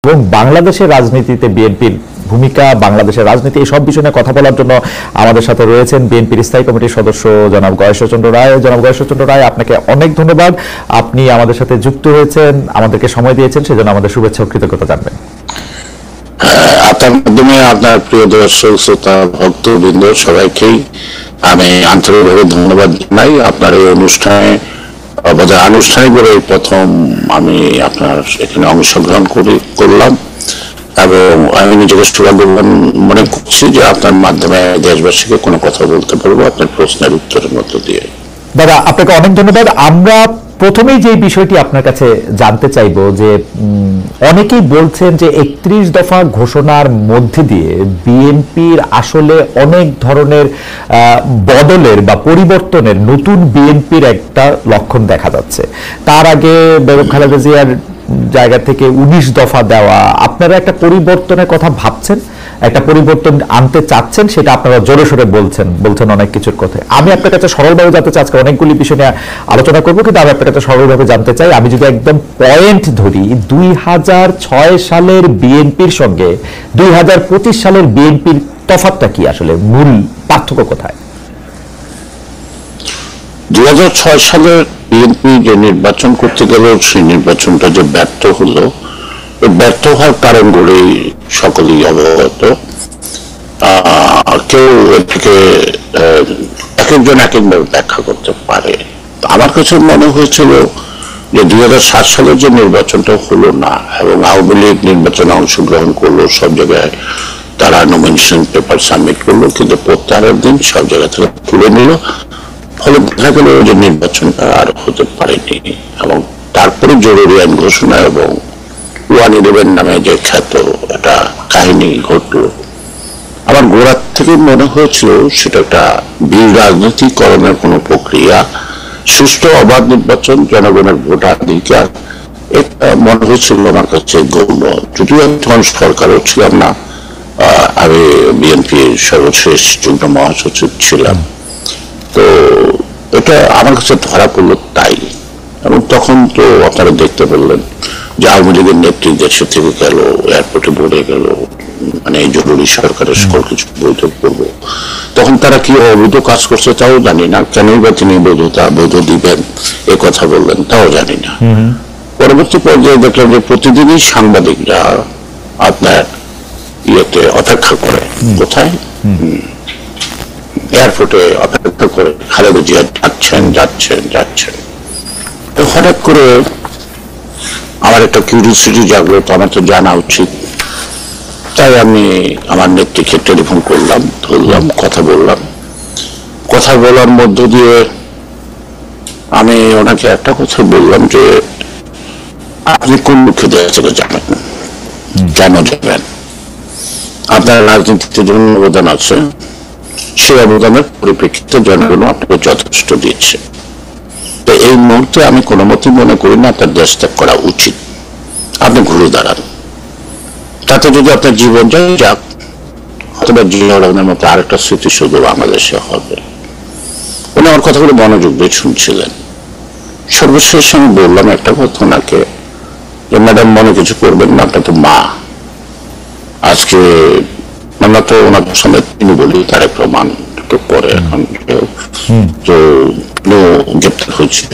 এবং বাংলাদেশের রাজনীতিতে বিএনপির ভূমিকা, বাংলাদেশের রাজনীতি এই সব বিষয় নিয়ে কথা বলার জন্য আমাদের সাথে রয়েছেন বিএনপির স্থায়ী কমিটির সদস্য জনাব গয়েশ্বরচন্দ্র রায়। জনাব গয়েশ্বরচন্দ্র রায়, আপনাকে অনেক ধন্যবাদ। আপনি আমাদের সাথে যুক্ত হয়েছেন, আমাদেরকে সময় দিয়েছেন, সেজন্য আমাদের শুভেচ্ছা ও কৃতজ্ঞতা জানবেন। আপনার মাধ্যমে আপনার প্রিয় দর্শক শ্রোতা ভক্তবৃন্দ সবাইকেই আমি আন্তরিকভাবে ধন্যবাদ জানাই। আপনার এই অনুষ্ঠানে আনুষ্ঠানিকভাবে প্রথম আমি আপনার এখানে অংশগ্রহণ করলাম এবং আমি নিজেকে সৌভাগ্যবান মনে করছি যে আপনার মাধ্যমে দেশবাসীকে কোনো কথা বলতে পারবো আপনার প্রশ্নের উত্তরের মধ্য দিয়ে। দাদা, আপনাকে অনেক ধন্যবাদ। আমরা প্রথমেই যে বিষয়টি আপনার কাছে জানতে চাইব যে অনেকেই বলছেন যে 31 দফা ঘোষণার মধ্যে দিয়ে বিএনপির আসলে অনেক ধরনের বদলের বা পরিবর্তনের, নতুন বিএনপির একটা লক্ষণ দেখা যাচ্ছে। তার আগে বেগম খালেদা জিয়ার জায়গা থেকে 19 দফা দেওয়া, আপনারা একটা পরিবর্তনের কথা ভাবছেন, একটা পরিবর্তন আনতে চাচ্ছেন, সেটা আপনারা জোরে সোরে বলছেন অনেক কিছুর কথা। আমি আপনার কাছে সরলভাবে জানতে চাই, আজকে অনেকগুলি বিষয় নিয়ে আলোচনা করবো, কিন্তু আমি আপনার কাছে সরলভাবে জানতে চাই, আমি যদি একদম পয়েন্ট ধরি, 2006 সালের বিএনপির সঙ্গে 2025 সালের বিএনপির তফাৎটা কি, আসলে মূল পার্থক্য কোথায়? 2006 সালের বিএনপি যে নির্বাচন করতে গেল, সেই নির্বাচনটা যে ব্যর্থ হলো, ব্যর্থ হওয়ার কারণগুলি সকলেই অবগত। কেউ এটাকে এক একজন এক একভাবে ব্যাখ্যা করতে পারে। আমার কাছে মনে হয়েছিল যে 2007 সালের যে নির্বাচনটা হলো না, এবং আওয়ামী লীগ নির্বাচনে অংশগ্রহণ করলো, সব জায়গায় তারা নমিনেশন পেপার সাবমিট করলো, কিন্তু প্রত্যাহারের দিন সব জায়গা থেকে তুলে নিল, ফলে দেখা গেল যে নির্বাচনটা আর হতে পারেনি। এবং তারপরে জরুরি আইন ঘোষণা এবং 111 নামে যে খ্যাত একটা কাহিনী ঘটলো, আমার গোড়ার থেকে মনে হয়েছিল সেটা একটা বীর রাজনীতিকরণের কোন প্রক্রিয়া, সুষ্ঠু অবাধ নির্বাচন, জনগণের ভোটাধিকার, এটা মনে হয়েছিল আমার কাছে গৌণ। যদিও আমি তখন সরকারও ছিলাম না, আমি বিএনপির সর্বশেষ যুগ্ম মহাসচিব ছিলাম, তো এটা আমার কাছে ধরা পড়লো তাই। এবং তখন তো আপনারা দেখতে পেলেন যে আওয়ামী লীগের নেত্রী দেশে থেকে গেল, এয়ারপোর্টে বলে গেল, মানে জরুরি সরকারের সকল কিছু বৈধ করবো। তখন তারা কি অবৈধ কাজ করছে তাও জানি না, কেনই বা তিনি বৈধ দিবেন এ কথা বললেন তাও জানি না। পরবর্তী পর্যায়ে দেখলাম যে প্রতিদিনই সাংবাদিকরা আপনার ইয়েতে অপেক্ষা করে, কোথায়, এয়ারপোর্টে অপেক্ষা করে খালেদা জিয়া যাচ্ছেন। তো হঠাৎ করে আমার একটা কিউরিওসিটি জাগলো, তো আমার তো জানা উচিত। তাই আমি আমার নেত্রীকে টেলিফোন করলাম, ধরলাম, কথা বলার মধ্য দিয়ে আমি ওনাকে একটা কথা বললাম যে আপনি কোন মুখে দেওয়া থেকে যাবেন, কেন যাবেন, আপনার রাজনীতিতে যেমন অবদান আছে, সেই অবদানের পরিপ্রেক্ষিতে জনগণ আপনাকে যথেষ্ট দিচ্ছে। তো এই মুহূর্তে আমি কোনো মতেই মনে করি না আপনার দেশ ত্যাগ করা উচিত। আপনি ঘুরে দাঁড়ান, তাতে যদি আপনার জীবন যাক, অথবা জিয়াউর রহমানের মতো আরেকটা স্মৃতি শুধু বাংলাদেশে হবে। উনি আমার কথাগুলো মনোযোগ দিয়ে শুনছিলেন। সর্বশেষ আমি বললাম একটা কথা ওনাকে, যে ম্যাডাম মনে কিছু করবেন না, আপনার তো মা। আজকে আমরা তো ওনার সঙ্গে তিনি বলি তারেক রহমান পরে এখন তো গ্রেপ্তার হয়েছে,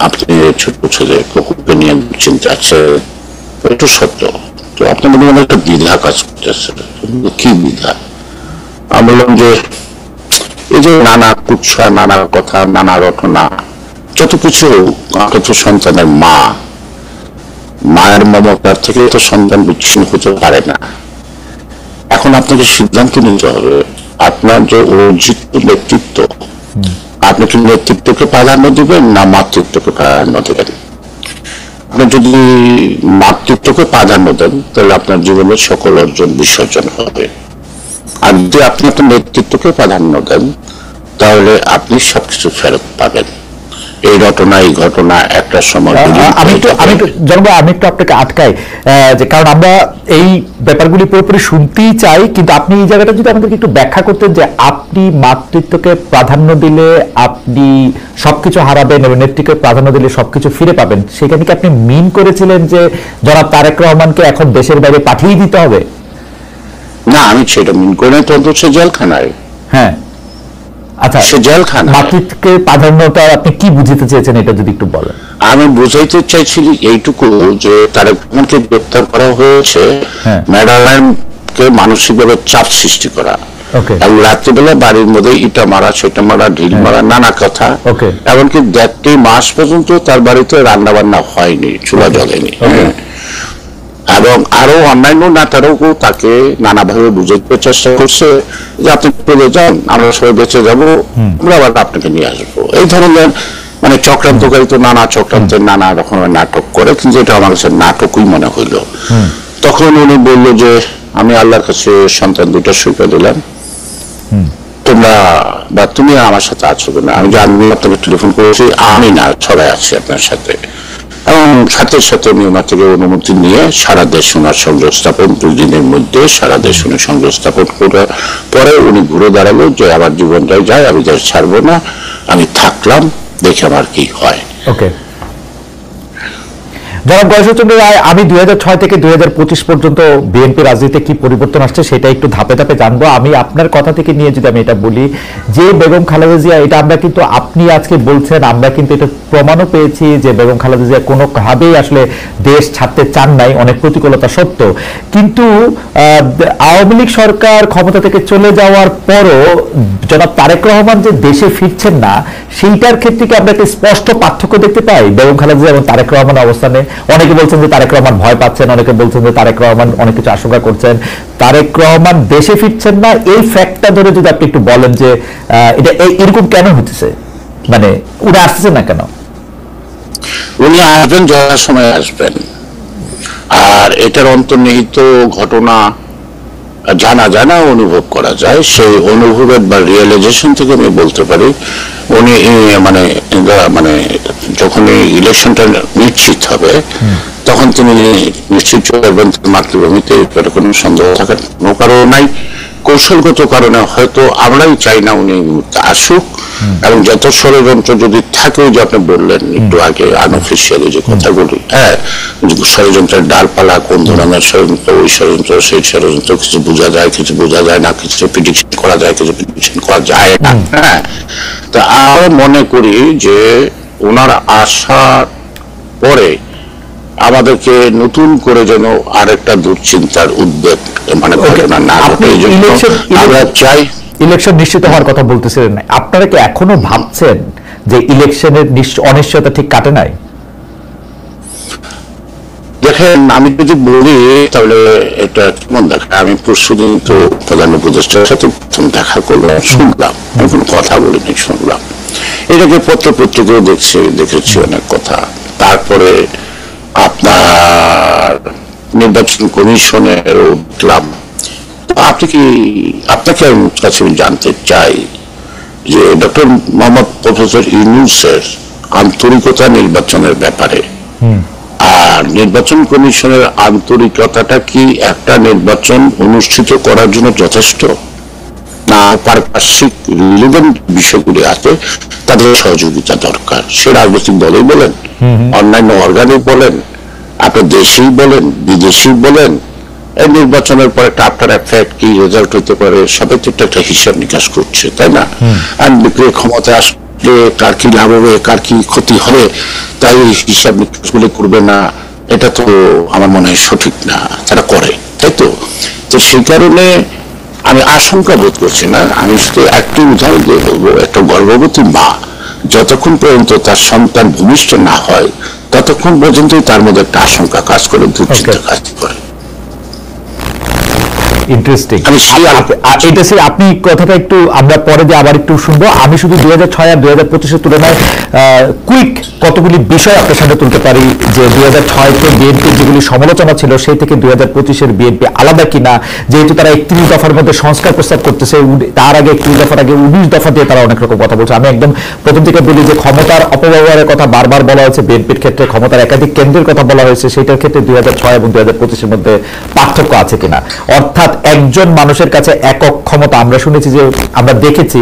আপনি ছোট ছেলে কুকুরকে নিয়ে চিন্তা আছে, একটু সত্য। তো আপনার মনে মনে একটা দ্বিধা কাজ করতেছে। কি দ্বিধা? আমি বললাম যে এই যে নানা কুৎসা, নানা কথা, নানা রটনা, যত কিছু, আপনার তো সন্তানের মায়ের মমতার থেকে তো সন্তান বিচ্ছিন্ন হতে পারে না। এখন আপনাকে সিদ্ধান্ত নিতে হবে, আপনার যে অর্জিত নেতৃত্ব, আপনি কি নেতৃত্বকে প্রাধান্য দিবেন না মাতৃত্বকে প্রাধান্য দেবেন? আপনি যদি মাতৃত্বকে প্রাধান্য দেন, তাহলে আপনার জীবনের সকল অর্জন বিসর্জন হবে। আর যদি আপনি আপনার নেতৃত্বকে প্রাধান্য দেন, তাহলে আপনি সবকিছু ফেরত পাবেন। এই ঘটনা একটা সময় আমি একটু জনবা আমি একটু আপনাকে আটকাই, যে কারণ আমরা এই ব্যাপারগুলি পুরোপুরি শুনতেই চাই, কিন্তু আপনি এই জায়গাটা যদি আমাদেরকে একটু ব্যাখ্যা করতেন যে আপনি মাতৃত্বকে প্রাধান্য দিলে আপনি সবকিছু হারাবেন এবং নেত্রীকে প্রাধান্য দিলে সবকিছু ফিরে পাবেন, সেখানে কি আপনি মিন করেছিলেন যে জনাব তারেক রহমানকে এখন দেশের বাইরে পাঠিয়ে দিতে হবে? না, আমি সেটা মিন করে তো সে জেলখানায়। হ্যাঁ, আচ্ছা, সে জেলখানা। মাতৃত্বকে প্রাধান্যটা আপনি কি বুঝতে চেয়েছেন এটা যদি একটু বলেন। আমি বুঝাইতে চাইছি এইটুকু যে তারেক রহমানকে গ্রেপ্তার করা হয়েছে ম্যাডামকে মানসিকভাবে চাপ সৃষ্টি করা, এবং রাত্রিবেলা বাড়ির মধ্যে ইটা মারা, সেটা মারা, ঢিল মারা, নানা কথা। এমনকি 1.5 মাস পর্যন্ত তার বাড়িতে রান্না বান্না হয়নি, চুলা জ্বলেনি। এবং আরো অন্যান্য নেতারাও তাকে নানাভাবে বুঝাইতে চেষ্টা করছে যে আপনি পেলে যান, আমরা সবাই বেঁচে যাবো, আমরা আবার আপনাকে নিয়ে আসবো। এই ধরনের মানে চক্রান্তকারী তো নানা চক্রান্তের নানা রকমের নাটক করে, কিন্তু এটা আমার কাছে নাটকই মনে হইল। তখন উনি বললো যে আমি আল্লাহর কাছে সন্তান দুটো সুখে দিলাম, তোমরা বা তুমি আমার সাথে আছো কিনা। আমি যে আমি আপনাকে টেলিফোন করেছি, আমি না সবাই আছি আপনার সাথে। এবং সাথে সাথে উনি ওনার থেকে অনুমতি নিয়ে সারা দেশ ওনার সংযোগ স্থাপন, 2 দিনের মধ্যে সারা দেশ উনি সংযোগ স্থাপন করার পরে উনি ঘুরে দাঁড়ালো যে আমার জীবনটাই যায়, আমি দেশ ছাড়বো না, আমি থাকলাম, দেখে আমার কি হয়। ওকে, জনাব গয়েশ্বরচন্দ্র রায়, আমি 2006 থেকে 2025 পর্যন্ত বিএনপি রাজনীতিতে কি পরিবর্তন আসছে সেটা একটু ধাপে ধাপে জানবো। আমি আপনার কথা থেকে নিয়ে যদি আমি এটা বলি যে বেগম খালেদা জিয়া, এটা আমরা কিন্তু আপনি আজকে বলছেন, আমরা কিন্তু এটা প্রমাণও পেয়েছি যে বেগম খালেদা জিয়া কোনোভাবেই আসলে দেশ ছাড়তে চান নাই, অনেক প্রতিকূলতা সত্ত্বেও। কিন্তু আওয়ামী লীগ সরকার ক্ষমতা থেকে চলে যাওয়ার পরও জনাব তারেক রহমান যে দেশে ফিরছেন না, সেইটার ক্ষেত্রে কি আমরা একটা স্পষ্ট পার্থক্য দেখতে পাই বেগম খালেদা জিয়া এবং তারেক রহমানের অবস্থানে? অনেকে বলছেন যে তারেক রহমান ভয় পাচ্ছেন, অনেকে বলছেন যে তারেক রহমান অনেক কিছু আশঙ্কা করছেন, তারেক রহমান দেশে ফিরছেন না। এই ফ্যাক্টটা ধরে যদি আপনি একটু বলেন যে এটা এরকম কেন হচ্ছে, মানে উনি আসতেছেন না কেন? উনি আসবেন, যথা সময় আসবেন। আর এটার অন্তর্নিহিত ঘটনা জানা যায় না, অনুভব করা যায়। সেই অনুভবের বা রিয়েলাইজেশন থেকে আমি বলতে পারি উনি মানে মানে যখন ইলেকশনটা নিশ্চিত হবে তখন তিনি নিশ্চিত করবেন মাতৃভূমিতে, এটা কোনো সন্দেহ থাকার কোনো কারণ নাই। কৌশলগত কারণে হয়তো আমরাই চাই না উনি আসুক, এবং যত ষড়যন্ত্র যদি থাকে, যে আপনি বললেন একটু আগে আনঅফিসিয়ালি যে কথাগুলি, হ্যাঁ, ষড়যন্ত্রের ডালপালা, কোন ধরনের ষড়যন্ত্র, ওই ষড়যন্ত্র, সেই ষড়যন্ত্র, কিছু বোঝা যায়, কিছু বোঝা যায় না, কিছু প্রেডিকশন করা যায়, কিছু প্রেডিকশন করা যায় না। হ্যাঁ, তা আমরা মনে করি যে ওনার আসার পরে আমাদেরকে নতুন করে যেন আরেকটা দুশ্চিন্তার উদ্বেগ মানে ঘটনা না ঘটে, আমরা চাই। ইলেকশন নিশ্চিত হওয়ার কথা বলতেছিলেন, আপনারা কি এখনো ভাবছেন যে ইলেকশনের অনিশ্চয়তা ঠিক কাটে নাই? দেখেন, আমি যদি বলি তাহলে এটা কেমন দেখা। আমি পরশুদিন তো প্রধান উপদেষ্টার সাথে প্রথম দেখা করলাম, শুনলাম, আমি কোনো কথা বলিনি, শুনলাম। এটাকে পত্র পত্রিকাও দেখেছি অনেক কথা। তারপরে আপনার নির্বাচন কমিশনের উঠলাম। আপনাকে কাছে জানতে চাই যে ডক্টর মোহাম্মদ প্রফেসর ইউনূসের আন্তরিকতা নির্বাচনের ব্যাপারে, আর নির্বাচন কমিশনের আন্তরিকতাটা কি একটা নির্বাচন অনুষ্ঠিত করার জন্য যথেষ্ট, না পারিপার্শ্বিক রিলেভেন্ট বিষয়গুলি আছে, তাদের সহযোগিতা দরকার। সে রাজনৈতিক দলই বলেন, অন্যান্য অর্গানিক বলেন, আপনার দেশেই বলেন, বিদেশি বলেন, এই নির্বাচনের পর একটা আফটার এফেক্ট কি রেজাল্ট হইতে পারে, সবাই তো একটা হিসাব নিকাশ করছে, তাই না? আর বিক্রিয় ক্ষমতা আসলে কার কি লাভ হবে, কার কি ক্ষতি হবে, তাই হিসাব নিকাশগুলি করবে না, এটা তো আমার মনে হয় সঠিক না, তারা করে, তাই তো। তো সেই কারণে আমি আশঙ্কা বোধ করছি না। আমি শুধু একটি উদাহরণ দিয়ে বলবো, একটা গর্ভবতী মা যতক্ষণ পর্যন্ত তার সন্তান ভূমিষ্ঠ না হয় ততক্ষণ পর্যন্তই তার মধ্যে একটা আশঙ্কা কাজ করে, দুশ্চিন্তা কাজ করে। ইন্টারেস্টিং। আমি এটা স্যার আপনি কথাটা একটু আমরা পরে দিয়ে আবার একটু শুনবো। আমি শুধু 2006 আর 2025-এর তুলনায় কুইক কতগুলি বিষয় আপনার সামনে তুলতে পারি যে 2006-তে বিএনপির যেগুলি সমালোচনা ছিল সেই থেকে 2025-এর বিএনপি আলাদা কিনা, যেহেতু তারা 31 দফার মধ্যে সংস্কার প্রস্তাব করতেছে, তার আগে 31 দফার আগে 19 দফা দিয়ে তারা অনেক রকম কথা বলছে। আমি একদম প্রথম থেকে বলি যে ক্ষমতার অপব্যবহারের কথা বারবার বলা হয়েছে, বিএনপির ক্ষেত্রে ক্ষমতার একাধিক কেন্দ্রের কথা বলা হয়েছে, সেটার ক্ষেত্রে 2006 এবং 2025-এর মধ্যে পার্থক্য আছে কিনা, অর্থাৎ একজন মানুষের কাছে একক ক্ষমতা। আমরা শুনেছি যে আমরা দেখেছি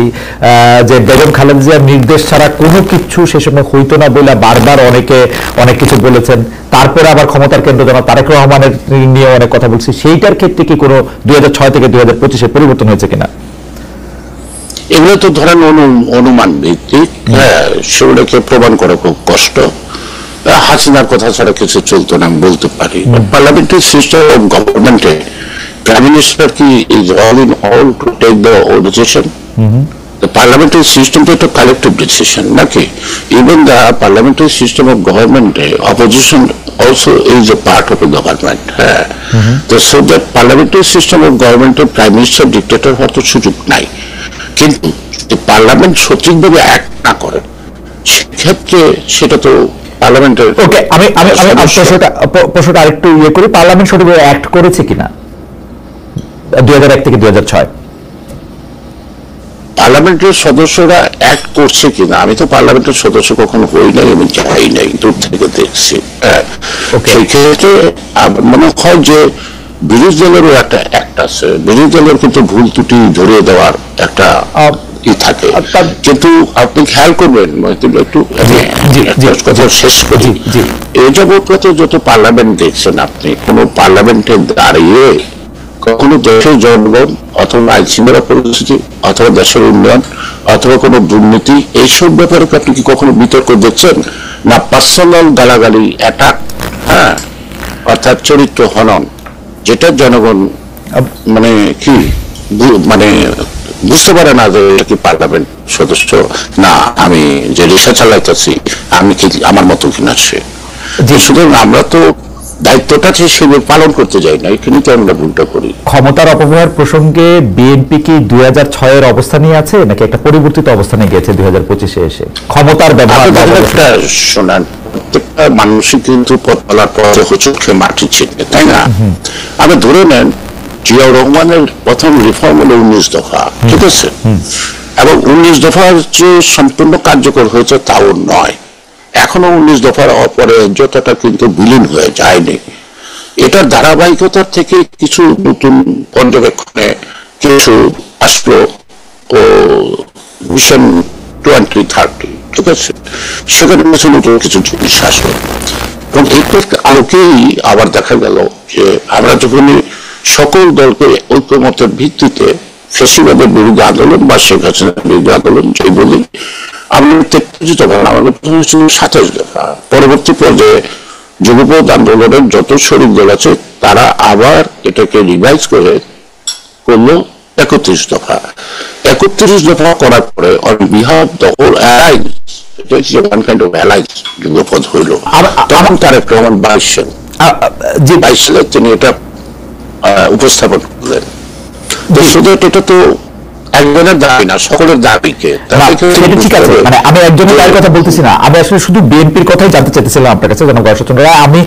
যে বেগম খালেদা জিয়ার নির্দেশ ছাড়া কোনো কিছু সে সময় হইতো না বলে বারবার অনেকে অনেক কিছু বলেছেন। তারপরে আবার ক্ষমতার কেন্দ্র জনাব তারেক রহমানের নিয়ে অনেক কথা বলছি, সেইটার ক্ষেত্রে কি কোনো 2006 থেকে 2025-এ পরিবর্তন হয়েছে কিনা? এগুলো তো ধরেন অনুমান ভিত্তিক, সেগুলোকে প্রমাণ করা খুব কষ্ট। হাসিনার কথা ছাড়া কিছু চলতো না আমি বলতে পারি। পার্লামেন্টারি সিস্টেম অফ গভর্নমেন্টে প্রাইম মিনিস্টার কি is all in all to take the decision? The parliamentary system is a collective decision, naki. Even the parliamentary system of government, opposition also is a part of the government. So that parliamentary system of government, prime minister, dictator হয়তো সুযোগ নাই, কিন্তু parliament সঠিকভাবে act না করে সেক্ষেত্রে সেটা তো পার্লামেন্টের। ওকে, আমি প্রশ্নটা আরেকটু ইয়ে করি, পার্লামেন্ট সঠিকভাবে অ্যাক্ট করেছে কিনা 2001 থেকে 2006? পার্লামেন্টের সদস্যরা অ্যাক্ট করছে কিনা, আমি তো পার্লামেন্টের সদস্য কখনো হই নাই এবং যাই নাই, দূর থেকে দেখছি। সেই ক্ষেত্রে মনে হয় যে বিরোধী দলেরও একটা অ্যাক্ট আছে, বিরোধী দলের কিন্তু ভুল ত্রুটি ধরিয়ে দেওয়ার একটা ই থাকে। কিন্তু আপনি খেয়াল করবেন একটু কথা শেষ করি, এই যাবত যত পার্লামেন্ট দেখছেন আপনি, কোন পার্লামেন্টে দাঁড়িয়ে কখনো দেশের জনগণ অথবা আইন শৃঙ্খলা পরিস্থিতি অথবা দেশের উন্নয়ন অথবা কোনো দুর্নীতি এইসব ব্যাপারে আপনি কি কখনো বিতর্ক দেখছেন? না পার্সোনাল গালাগালি, অ্যাটাক, অর্থাৎ চরিত্র হনন, যেটা জনগণ মানে কি মানে বুঝতে পারে না যে এটা কি পার্লামেন্ট সদস্য না আমি যে রিক্সা চালাইতেছি আমি কি আমার মতো কিনা সে। সুতরাং আমরা তো দায়িত্বটা সেভাবে পালন করতে যাই না, এখানে তো আমরা ভুলটা করি। ক্ষমতার অপব্যবহার প্রসঙ্গে বিএনপি কি 2006-এর অবস্থানে আছে নাকি একটা পরিবর্তিত অবস্থানে গেছে 2025-এ এসে ক্ষমতার ব্যবহার? শোনান, প্রত্যেকটা মানুষই কিন্তু পথ চলার পথে হোঁচটে মাটি ছিটে, তাই না? আমি ধরে নেন জিয়াউর রহমানের প্রথম রিফর্ম হলো 19 দফা, ঠিক আছে, এবং 19 দফার যে সম্পূর্ণ কার্যকর হয়েছে তাও নয়, এখনো 19 দফার অপরাজয়তা কিন্তু বিলীন হয়ে যায়নি। এটার ধারাবাহিকতার থেকে কিছু নতুন পর্যবেক্ষণে কিছু আসলো ও মিশন 2030, ঠিক আছে, সেখানে কিছু নতুন কিছু জিনিস আসলো এবং এটার আলোকেই আবার দেখা গেল যে আমরা যখনই সকল দলকে ঐক্যমতের ভিত্তিতে ফ্যাসিবাদের বিরুদ্ধে আন্দোলন বা শেখ হাসিনার বিরুদ্ধে আন্দোলন যাই বলি, আমাদের 33 দফা, আমাদের 27 দফা, পরবর্তী পর্যায়ে যুগপৎ আন্দোলনের যত শরিক দল আছে তারা আবার এটাকে রিভাইজ করে করলো 31 দফা। 31 দফা করার পরে on behalf the whole alliance, এটা হচ্ছে ওয়ান কাইন্ড অফ অ্যালায়েন্স যুগপৎ হইল। তখন তারেক রহমান 22 সালে তিনি এটা উপস্থাপন করলেন। শুধু এটা তো একজনের দাবি না, সকলের দাবিকে। ঠিক আছে, মানে আমি একজনের দাবির কথা বলতেছি না, আমি আসলে শুধু বিএনপির কথাই জানতে চাইতেছিলাম আপনার কাছে জনাব গণস্বতন্ত্র রায়। আমি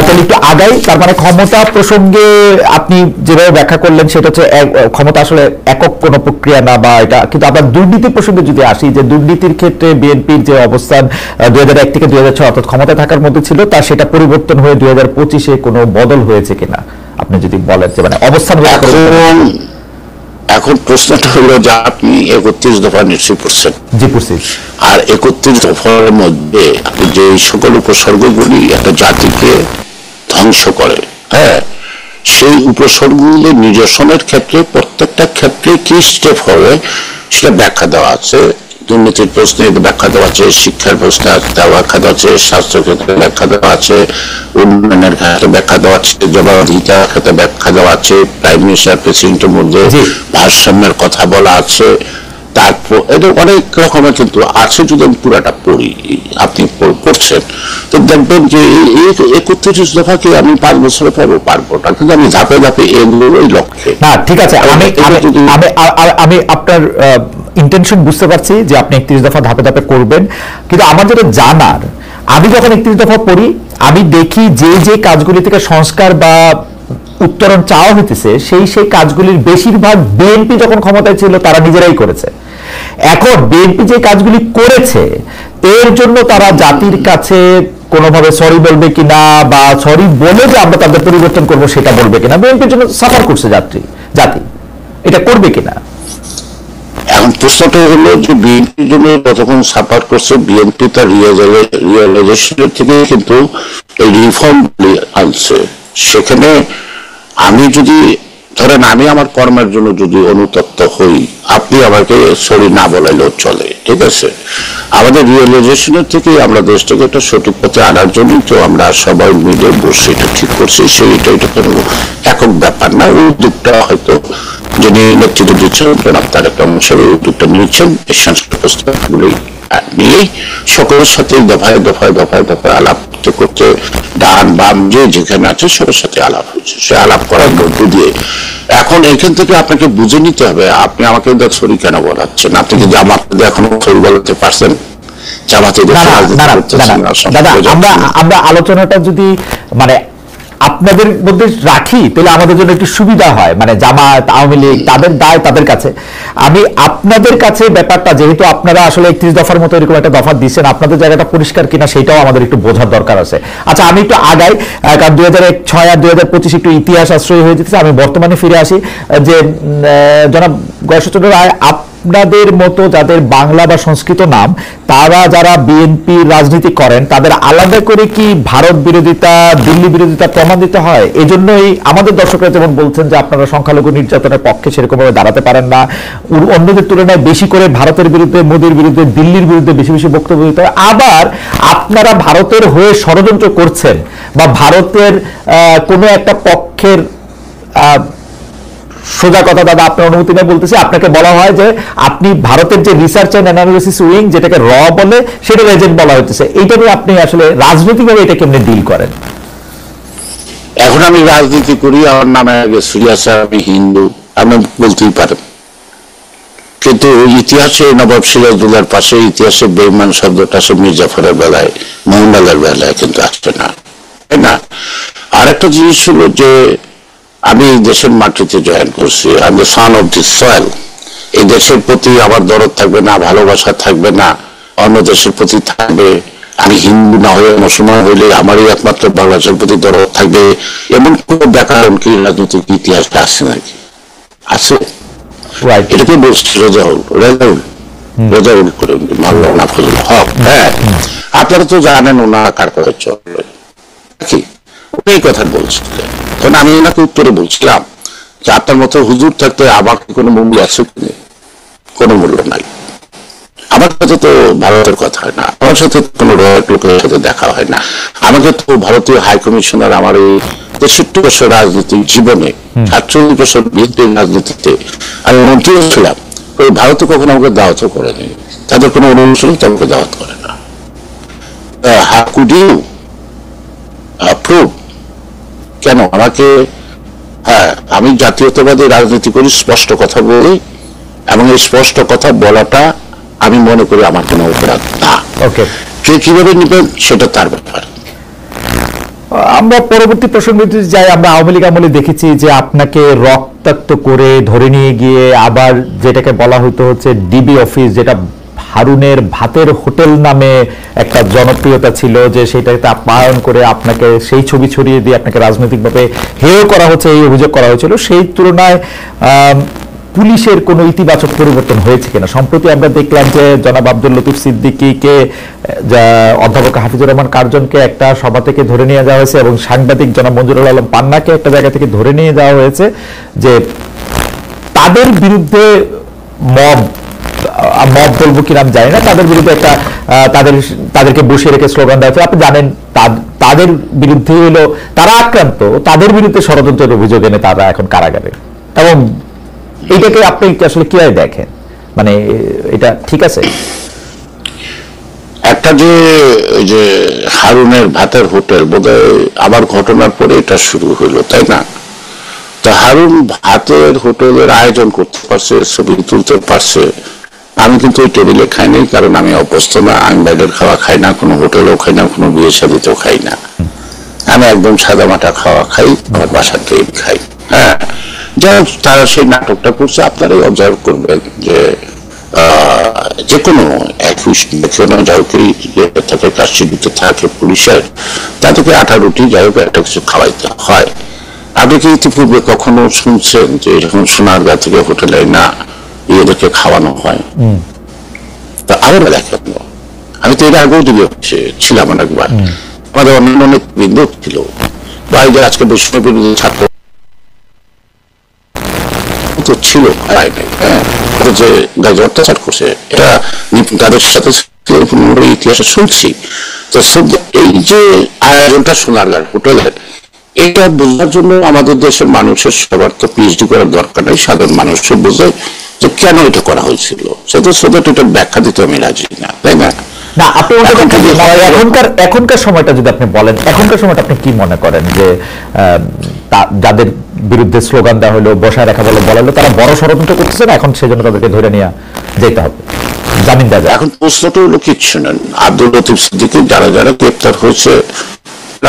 তাহলে একটু আগাই, তার মানে ক্ষমতা প্রসঙ্গে আপনি যেভাবে ব্যাখ্যা করলেন সেটা হচ্ছে ক্ষমতা আসলে একক কোনো প্রক্রিয়া না বা এটা, কিন্তু আবার দুর্নীতি প্রসঙ্গে যদি আসি, যে দুর্নীতির ক্ষেত্রে বিএনপির যে অবস্থান 2001 থেকে 2006 অর্থাৎ ক্ষমতা থাকার মধ্যে ছিল, তার সেটা পরিবর্তন হয়ে 2025-এ কোনো বদল হয়েছে কিনা আপনি যদি বলেন, যে মানে অবস্থান। এখন প্রশ্নটা হলো যে আপনি 31 দফা নিশ্চয়ই পড়ছেন। জি পড়ছি। আর 31 দফার মধ্যে আপনি যে সকল উপসর্গগুলি একটা জাতিকে ধ্বংস করে, সেই উপসর্গগুলি নিরসনের ক্ষেত্রে প্রত্যেকটা ক্ষেত্রে কি স্টেপ হবে সেটা ব্যাখ্যা দেওয়া আছে। দুর্নীতির প্রশ্নে ব্যাখ্যা দেওয়া আছে, শিক্ষার প্রশ্নে ব্যাখ্যা দেওয়া আছে, স্বাস্থ্য ক্ষেত্রে ব্যাখ্যা দেওয়া আছে, উন্নয়নের ক্ষেত্রে ব্যাখ্যা দেওয়া আছে, জবাবদিহিতার ক্ষেত্রে ব্যাখ্যা দেওয়া আছে, প্রাইম মিনিস্টার প্রেসিডেন্টের মধ্যে ভারসাম্যের কথা বলা আছে, তারপর এটা অনেক রকমের কিন্তু আছে, যদি আমি পুরাটা পড়ি, আপনি পড়ছেন তো দেখবেন যে এই 31 দফাকে আমি 5 বছরে পারবো না, কিন্তু আমি ধাপে ধাপে এগুলোই লক্ষ্যে। না ঠিক আছে, আমি আপনার ইন্টেনশন বুঝতে পারছি যে আপনি 31 দফা ধাপে ধাপে করবেন, কিন্তু আমার যেটা জানার, আমি যখন 31 দফা পড়ি আমি দেখি যে যে কাজগুলি থেকে সংস্কার বা উত্তরণ চাওয়া হইতেছে সেই কাজগুলির বেশিরভাগ বিএনপি যখন ক্ষমতায় ছিল তারা নিজেরাই করেছে। এখন বিএনপি যে কাজগুলি করেছে এর জন্য তারা জাতির কাছে কোনোভাবে সরি বলবে কিনা, বা সরি বলে যে আমরা তাদের পরিবর্তন করবো সেটা বলবে কিনা, বিএনপির জন্য সাফার করছে জাতি, এটা করবে কিনা। এখন প্রশ্নটা হলো যে বিএনপির জন্য যতক্ষণ সাফার করছে, বিএনপি তার রিয়েলাইজেশনের থেকে কিন্তু এই রিফর্ম আনছে। সেখানে আমি যদি ধরেন আমি আমার কর্মের জন্য যদি অনুতপ্ত হই, আপনি আমাকে সরি না বলাইলেও চলে, ঠিক আছে। আমাদের রিয়েলাইজেশনের থেকে আমরা দেশটাকে একটা সঠিক পথে আনার জন্যই তো আমরা সবাই মিলে বসে এটা ঠিক করছি। সেইটা এটা কোনো একক ব্যাপার না। উদ্যোগটা হয়তো যিনি নেতৃত্ব দিচ্ছেন তার একটা অংশের উদ্যোগটা নিচ্ছেন, এই সংস্কার প্রস্তাবগুলি নিয়েই সকলের সাথে দফায় দফায় দফায় দফায় আলাপ করতে করতে ডান বাম যে যেখানে আছে সবার সাথে আলাপ হচ্ছে। সে আলাপ করার মধ্য দিয়ে এখন এখান থেকে আপনাকে বুঝে নিতে হবে, আপনি আমাকে সরি কেন বলাচ্ছেন? আপনি কি জামাতে এখনো সরি বলাতে পারছেন? জামাতে দাদা আমরা আলোচনাটা যদি মানে আপনাদের মধ্যে রাখি তাহলে আমাদের জন্য একটু সুবিধা হয়, মানে জামাত আওয়ামী লীগ তাদের দায় তাদের কাছে। আমি আপনাদের কাছে ব্যাপারটা, যেহেতু আপনারা আসলে 31 দফার মতো এরকম একটা দফা দিচ্ছেন, আপনাদের জায়গাটা পরিষ্কার কিনা সেটাও আমাদের একটু বোঝার দরকার আছে। আচ্ছা আমি একটু আগাই, কারণ 2006 আর 2025 একটু ইতিহাস আশ্রয় হয়ে যেতেছে। আমি বর্তমানে ফিরে আসি যে জনাব গয়েশ্বরচন্দ্র রায়, আপনাদের মতো যাদের বাংলা বা সংস্কৃত নাম, তারা যারা বিএনপি রাজনীতি করেন তাদের আলাদা করে কি ভারত বিরোধিতা দিল্লি বিরোধিতা প্রমাণ দিতে হয়? এই জন্যই আমাদের দর্শকরা যেমন বলছেন যে আপনারা সংখ্যালঘু নির্যাতনের পক্ষে সেরকম ভাবে দাঁড়াতে পারেন না, অন্যদের তুলনায় বেশি করে ভারতের বিরুদ্ধে, মোদির বিরুদ্ধে, দিল্লির বিরুদ্ধে বেশি বেশি বক্তব্য দিতে হয়। আবার আপনারা ভারতের হয়ে ষড়যন্ত্র করছেন বা ভারতের কোনো একটা পক্ষের সোজা কথা দাদা আপনার অনুমতি নিয়ে বলতেছি, আপনাকে বলা হয় যে আপনি ভারতের যে রিসার্চ এন্ড অ্যানালিসিস উইং যেটাকে র বলে সেটার এজেন্ট বলা হইতেছে। এইটা নিয়ে আপনি আসলে রাজনৈতিকভাবে এটা কেমনে ডিল করেন? এখন আমি রাজনীতি করি, আমার নামে আগে সিরিয়াস, আমি হিন্দু, আপনি বলতেই পারেন, কিন্তু ইতিহাসে নবাব সিরাজউদ্দৌলার পাশে ইতিহাসে বেঈমান শব্দটা সে মির্জাফরের বেলায়, মোহনলালের বেলায় কিন্তু আসছে না, তাই না? আর একটা জিনিস হলো যে আমি এই দেশের মাটিতে জয়েন করছি, আমি the son of this soil. এই দেশের প্রতি আমার দরদ থাকবে না, ভালোবাসা থাকবে না, অন্য দেশের প্রতি থাকবে। আমি হিন্দু না হয়ে মুসলমান হইলে আমারই একমাত্র বাংলাদেশের প্রতি দরদ থাকবে, এমন কোন ব্যাকরণ কি রাজনৈতিক ইতিহাসটা আছে নাকি? আছে? এটাকে বলছি রেজাউল করে মাওলানা ফজলুল হক। হ্যাঁ, আপনারা তো জানেন ওনারা কার কথা চলে কি, এই কথা বলছিলেন। তখন আমি ওনাকে উত্তরে বলছিলাম যে আপনার মতো হুজুর থাকতে আমার কি কোনো মূল্য আছে? কোনো মূল্য নাই। আমার কাছে তো ভারতের কথা হয় না, আমার সাথে কোনো রয়্যাল লোকের সাথে দেখা হয় না। আমাকে তো ভারতীয় হাই কমিশনার আমার এই 63 বছর রাজনৈতিক জীবনে, 48 বছর বিএনপির রাজনীতিতে আমি মন্ত্রীও ছিলাম, ওই ভারতে কখনো আমাকে দাওয়াতও করেনি, তাদের কোনো অনুষ্ঠানে তো আমাকে দাওয়াত করে না। How could you approve? কেন আমাকে? হ্যাঁ, আমি জাতীয়তাবাদী রাজনীতি করি, স্পষ্ট কথা বলি, এবং এই স্পষ্ট কথা বলাটা আমি মনে করি আমার কোনো অপরাধ না। কে কিভাবে নেবেন সেটা তার ব্যাপার। আমরা পরবর্তী প্রসঙ্গে যাই, আমরা আওয়ামী লীগ আমলে দেখেছি যে আপনাকে রক্তাক্ত করে ধরে নিয়ে গিয়ে আবার যেটাকে বলা হতো হচ্ছে ডিবি অফিস, যেটা হারুনের ভাতের হোটেল নামে একটা জনপ্রিয়তা ছিল, যে সেটাকে আপ্যায়ন করে আপনাকে সেই ছবি ছড়িয়ে দিয়ে আপনাকে রাজনৈতিকভাবে হেয় করা হচ্ছে, এই অভিযোগ করা হয়েছিল। সেই তুলনায় পুলিশের কোনো ইতিবাচক পরিবর্তন হয়েছে কিনা? সম্প্রতি আমরা দেখলাম যে জনাব আব্দুল লতিফ সিদ্দিকীকে, অধ্যাপক হাফিজুর রহমান কার্জনকে একটা সভা থেকে ধরে নিয়ে যাওয়া হয়েছে, এবং সাংবাদিক জনাব মঞ্জুরুল আলম পান্নাকে একটা জায়গা থেকে ধরে নিয়ে যাওয়া হয়েছে, যে তাদের বিরুদ্ধে মব বলবো কিনা আমি জানি না, তাদের বিরুদ্ধে একটা তাদেরকে বসিয়ে রেখে স্লোগান দেওয়া হচ্ছে। আপনি জানেন তাদের বিরুদ্ধে হলো তারা আক্রান্ত, তাদের বিরুদ্ধে ষড়যন্ত্রের অভিযোগ এনে তারা এখন কারাগারে। এবং এইটাকে আপনি আসলে কিভাবে দেখেন? মানে এটা ঠিক আছে? একটা যে ওই যে হারুনের ভাতের হোটেল বোধহয় আবার ঘটনার পরে এটা শুরু হলো, তাই না? তো হারুন ভাতের হোটেলের আয়োজন করতে পারছে, ছবি তুলতে পারছে। আমি কিন্তু ওই টেবিলে খাইনি, কারণ আমি অভ্যস্ত না। আমি বাইরের খাওয়া খাই না, কোনো হোটেলেও খাই না, কোনো বিয়ে শাদিতেও খাই না। আমি একদম সাদা মাটা খাওয়া খাই, আমার বাসাতেই খাই। হ্যাঁ, যাই হোক, তারা সেই নাটকটা করছে। আপনারাই অবজার্ভ করবেন যে যে কোনো যাই থাকে কাশ্মীরিতে থাকে পুলিশের, তাদেরকে আটা রুটি যাই হোক একটা কিছু খাওয়াইতে হয়। আপনি কি ইতিপূর্বে কখনো শুনছেন যে এরকম সোনারগাঁ থেকে হোটেলে না এদেরকে খাওয়ানো হয়? তা আবার দেখেন, আমি তো এর আগেও দিকে ছিলাম অনেকবার, আমাদের অন্যান্য অনেক বৃন্দ ছিল বা এই যে আজকে বৈষ্ণব বিরোধী ছাত্র তো ছিল, যে গায়ে অত্যাচার করছে, এটা তাদের সাথে ইতিহাসে শুনছি। তো এই যে আয়োজনটা সোনারগাঁর হোটেলের, এটা বোঝার জন্য আমাদের দেশের মানুষের সবার তো পিএইচডি করার দরকার নেই, সাধারণ মানুষও বোঝে যে কেন এটা করা হয়েছিল। সেটা এটা ব্যাখ্যা দিতে আমি রাজি না, তাই না? না, আপনি এখনকার সময়টা যদি আপনি বলেন, এখনকার সময়টা আপনি কি মনে করেন যে যাদের বিরুদ্ধে স্লোগান দেওয়া হলো, বসায় রাখা বলালো, তারা বড় ষড়যন্ত্র করতেছে না এখন, সেজন্য তাদেরকে ধরে নিয়ে যেতে হবে, জামিন দেওয়া? এখন প্রশ্নটা হলো কিচ্ছু নেন। আব্দুল লতিফ সিদ্দিকী যারা যারা গ্রেপ্তার হয়েছে,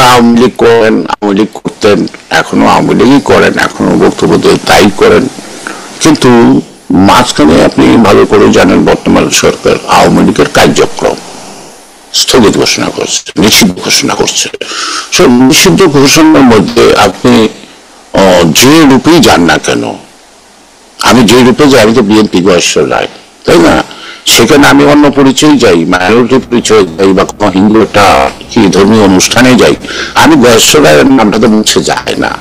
আওয়ামী লীগ করেন, আওয়ামী লীগ করতেন, এখনো আওয়ামী লীগই করেন, এখনো বক্তব্য দিয়ে তাই করেন। কিন্তু মাঝখানে আপনি ভালো করে জানেন বর্তমান সরকার আওয়ামী লীগের কার্যক্রম স্থগিত ঘোষণা করছে, নিষিদ্ধ ঘোষণা করছে। নিষিদ্ধ ঘোষণার মধ্যে আপনি যে রূপেই যান না কেন, আমি যে রূপে যাই, আমি তো বিএনপি গয়েশ্বর রায়, তাই না? সেখানে আমি অন্য পরিচয় যাই, মাইনরিটি পরিচয় যাই, বা কোনো হিন্দু একটা কি ধর্মীয় অনুষ্ঠানে যাই, আমি গয়েশ্বর রায়ের নামটা তো মুছে যায় না,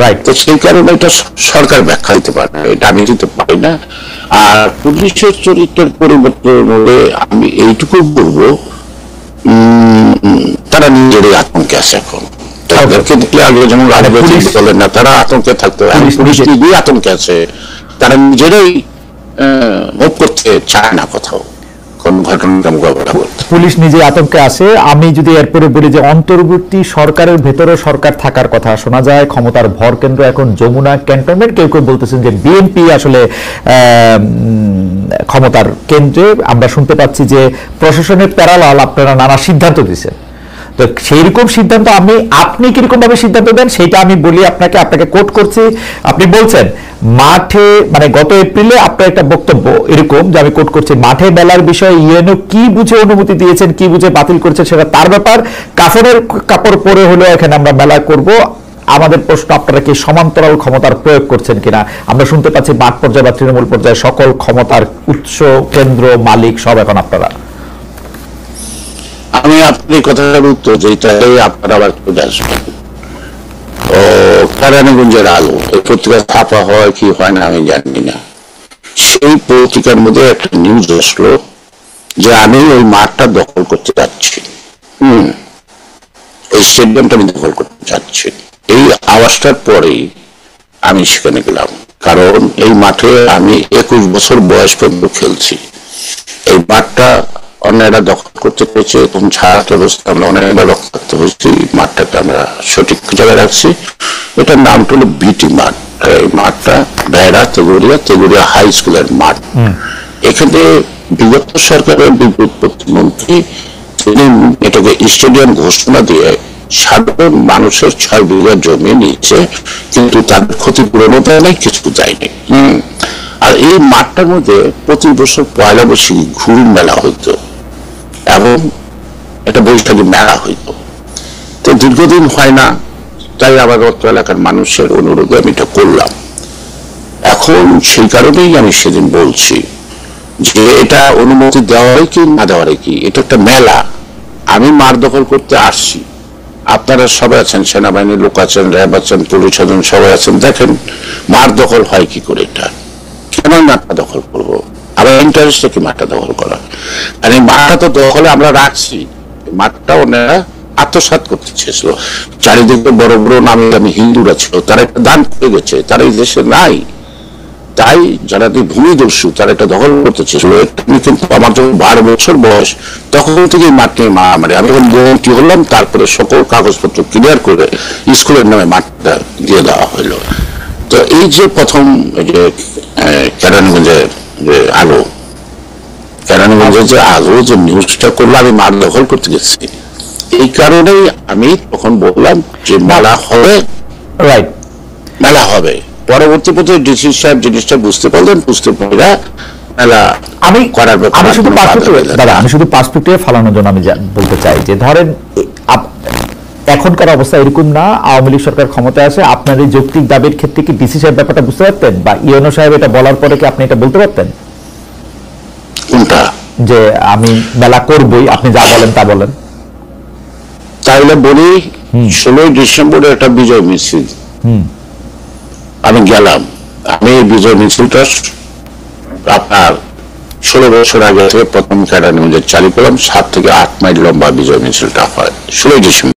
রাইট? তো সেই কারণে এটা সরকার ব্যাখ্যা দিতে পারে না, এটা আমি দিতে পারি না। আর পুলিশের চরিত্রের পরিবর্তন হলে আমি এইটুকু বলবো, তারা নিজেরই আতঙ্কে আছে এখন। তাদেরকে দেখলে আগে যেমন বলেন না, তারা আতঙ্কে থাকতো, পুলিশ নিজেই আতঙ্কে আছে। তারা নিজেরাই মুভ করতে চায় না কোথাও কোন ঘটনাটা মোকাবেলা করতে। পুলিশ নিজে আতঙ্কে আছে। আমি যদি এরপরে বলি যে অন্তর্বর্তী সরকারের ভেতরে সরকার থাকার কথা শোনা যায়, ক্ষমতার ভর কেন্দ্র এখন যমুনা ক্যান্টনমেন্ট। কেউ কেউ বলতেছেন যে বিএনপি আসলে ক্ষমতার কেন্দ্রে। আমরা শুনতে পাচ্ছি যে প্রশাসনের প্যারালাল আপনারা নানা সিদ্ধান্ত দিচ্ছেন। তো সেইরকম সিদ্ধান্ত আপনি কিরকম ভাবে সিদ্ধান্ত দেন সেটা আমি বলি আপনাকে কোট করছি। আপনি বলছেন মাঠে, মানে গত এপ্রিলে আপনার একটা বক্তব্য এরকম যে আমি কোট করছি, মাঠে মেলার বিষয়ে ইউএনও কি বুঝে অনুমতি দিয়েছেন, কি বুঝে বাতিল করেছেন সেটা তার ব্যাপার, কাফনের কাপড় পরে হলেও এখানে আমরা মেলা করব। আমাদের প্রশ্ন, আপনারা কি সমান্তরাল ক্ষমতার প্রয়োগ করছেন কিনা? আমরা শুনতে পাচ্ছি মাঠ পর্যায়ে বা তৃণমূল পর্যায়ে সকল ক্ষমতার উৎস, কেন্দ্র, মালিক সব এখন আপনারা। আমি আপনার কথাটার উত্তর যেটাই আপনারা আবার চলে আসবেন, ও কারানীগঞ্জের আলো, এই পত্রিকা ছাপা হয় কি হয় না আমি জানি না। সেই পত্রিকার মধ্যে একটা নিউজ আসলো যে আমি ওই মাঠটা দখল করতে যাচ্ছি, ওই স্টেডিয়ামটা আমি দখল করতে যাচ্ছি। এই আওয়াজটার পরেই আমি সেখানে গেলাম, কারণ এই মাঠে আমি 21 বছর বয়স পর্যন্ত খেলছি। এই মাঠটা অন্যরা দখল করতে পেরেছে, এবং ছাড়াতে অবস্থা আমরা অনেকবার রক্ষার্থ হয়েছি। মাঠটাকে আমরা সঠিক জায়গায় রাখছি। এটার নাম হলো বিটি মাঠ। এই মাঠটা বেড়া তেগুড়িয়া হাই স্কুলের মাঠ। এখানে বিগত সরকারের বিদ্যুৎ প্রতিমন্ত্রী তিনি এটাকে স্টেডিয়াম ঘোষণা দিয়ে সাধারণ মানুষের 6 বিঘা জমি নিচ্ছে, কিন্তু তাদের ক্ষতিপূরণও দেয় নাই, কিছু দেয়নি। আর এই মাঠটার মধ্যে প্রতি বছর পয়লা বৈশাখী ঘুড়ি মেলা হইতো এবং একটা বৈশাখী মেলা হইতো। তো দীর্ঘদিন হয় না, তাই আবার অত্র এলাকার মানুষের অনুরোধে আমি এটা করলাম। এখন সেই কারণেই আমি সেদিন বলছি যে এটা অনুমতি দেওয়ার কি না দেওয়ার কি, এটা একটা মেলা। আমি মাঠ দখল করতে আসছি, আপনারা সবাই আছেন, সেনাবাহিনীর লোক আছেন, র্যাব আছেন, পুলিশ আছেন, সবাই আছেন। দেখেন মাঠ দখল হয় কি করে, এটা কেন মাঠটা দখল করবো? আমার ইন্টারেস্টটা কি মাঠটা দখল করা? আর এই মাঠটা তো দখলে আমরা রাখছি, মাঠটা ওনারা আত্মসাৎ করতে চেয়েছিল। চারিদিকে বড় বড় নামি দামি হিন্দুরা ছিল, তারা একটা দান করে গেছে, তারা এই দেশে নাই। তাই যারা ভূমিদস্যু তারা এটা দখল করতে চেয়েছিল। কিন্তু আমার যখন 12 বছর বয়স তখন থেকে মাঠ নিয়ে মারামারি। আমি যখন ভর্তি হলাম তারপরে সকল কাগজপত্র ক্লিয়ার করে স্কুলের নামে মাঠটা দিয়ে দেওয়া হলো। তো এই যে প্রথম যে কেরানীগঞ্জের যে আলো, কেরানীগঞ্জের যে আলো যে নিউজটা করলো, আমি মাঠ দখল করতে গেছি, এই কারণেই আমি তখন বললাম যে মেলা হবে, রাইট, মেলা হবে। পরবর্তী পর্যায়ে ডিসি সাহেব জিনিসটা বুঝতে পারলেন, বুঝতে পারা মেলা আমি করার ব্যাপারে আমি শুধু দাদা আমি শুধু পার্সপেক্টিভে ফেলানোর জন্য আমি বলতে চাই যে ধরেন এখনকার অবস্থা এরকম না, আওয়ামী লীগ সরকার ক্ষমতায় আসে, আপনার এই যৌক্তিক দাবির ক্ষেত্রে কি ডিসি সাহেব ব্যাপারটা বুঝতে পারতেন, বা ইউনো সাহেব এটা বলার পরে কি আপনি এটা বলতে পারতেন কোনটা যে আমি মেলা করবই, আপনি যা বলেন তা বলেন? তাইলে বলি 16 ডিসেম্বরে একটা বিজয় মিছিল আমি গেলাম। আমি এই বিজয় মিছিলটা আপনার 16 বছর আগে থেকে প্রথম কেরানীগঞ্জে চালু করলাম। 7 থেকে 8 মাইল লম্বা বিজয় মিছিলটা হয় 16 ডিসেম্বর।